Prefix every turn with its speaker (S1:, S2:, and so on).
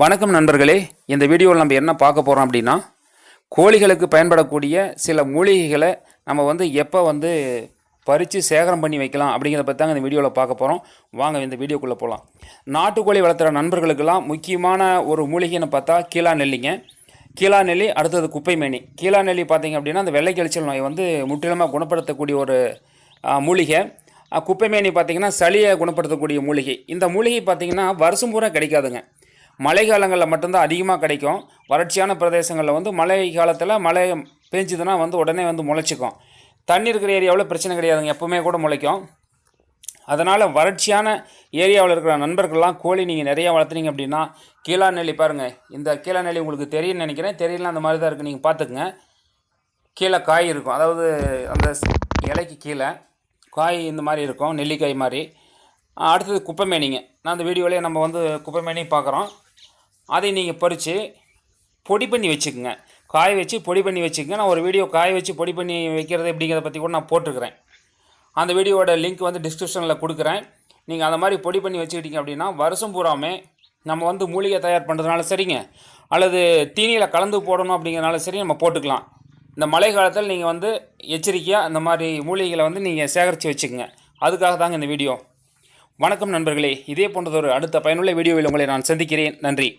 S1: வணக்கம் நண்பர்களே. இந்த வீடியோவில் நம்ம என்ன பார்க்க போகிறோம் அப்படின்னா, கோழிகளுக்கு பயன்படக்கூடிய சில மூலிகைகளை நம்ம எப்போ பறித்து சேகரம் பண்ணி வைக்கலாம் அப்படிங்கிறத பற்றி தாங்க இந்த வீடியோவில் பார்க்க போகிறோம். வாங்க இந்த வீடியோக்குள்ளே போகலாம். நாட்டுக்கோழி வளர்த்துற நண்பர்களுக்கெல்லாம் முக்கியமான ஒரு மூலிகைன்னு பார்த்தா கீழா நெல்லிங்க. கீழா நெல்லி, அடுத்தது குப்பைமேனி. கீழா நெல்லி பார்த்திங்க அப்படின்னா அந்த வெள்ளை கழிச்சல் நோயை முற்றிலுமாக குணப்படுத்தக்கூடிய ஒரு மூலிகை. குப்பைமேனி பார்த்திங்கன்னா சளியை குணப்படுத்தக்கூடிய மூலிகை. இந்த மூலிகை பார்த்திங்கன்னா வருஷம் பூரா கிடைக்காதுங்க. மழை காலங்களில் மட்டும்தான் அதிகமாக கிடைக்கும். வறட்சியான பிரதேசங்களில் மழை காலத்தில் மழை பெஞ்சுதுன்னா உடனே முளைச்சிக்கும். தண்ணி இருக்கிற ஏரியாவில் பிரச்சனை கிடையாதுங்க, எப்போவுமே கூட முளைக்கும். அதனால் வறட்சியான ஏரியாவில் இருக்கிற நண்பர்கள்லாம் கோழி நீங்கள் நிறையா வளர்த்துனீங்க அப்படின்னா கீழா நெல்லி பாருங்கள். இந்த கீழா நெல்லி உங்களுக்கு தெரியும்னு நினைக்கிறேன். தெரியல, அந்த மாதிரி தான் இருக்குது. நீங்கள் பார்த்துக்குங்க. கீழே காய் இருக்கும், அதாவது அந்த இலைக்கு கீழே காய் இந்த மாதிரி இருக்கும், நெல்லிக்காய் மாதிரி. அடுத்தது குப்பைமேனிங்க. நான் அந்த வீடியோவிலே நம்ம குப்பைமேனி பார்க்குறோம். அதை நீங்கள் பறித்து பொடி பண்ணி வச்சுக்கோங்க. காய வச்சு பொடி பண்ணி வச்சுக்கோங்க. நான் ஒரு வீடியோ காய வச்சு பொடி பண்ணி வைக்கிறது எப்படிங்கிறத பற்றி கூட நான் போட்டிருக்கிறேன். அந்த வீடியோவோட லிங்க் டிஸ்கிரிப்ஷனில் கொடுக்குறேன். நீங்கள் அந்த மாதிரி பொடி பண்ணி வச்சுக்கிட்டீங்க அப்படின்னா வருஷம் பூராமே நம்ம மூலிகை தயார் பண்ணுறதுனால சரிங்க, அல்லது தீனியில் கலந்து போடணும் அப்படிங்கிறதுனால சரி, நம்ம போட்டுக்கலாம். இந்த மழை காலத்தில் நீங்கள் எச்சரிக்கையாக இந்த மாதிரி மூலிகைகளை நீங்கள் சேகரித்து வச்சுக்கோங்க. அதுக்காக தாங்க இந்த வீடியோ. வணக்கம் நண்பர்களே. இதே போன்றதொரு அடுத்த பயனுள்ள வீடியோவில் உங்களை நான் சந்திக்கிறேன். நன்றி.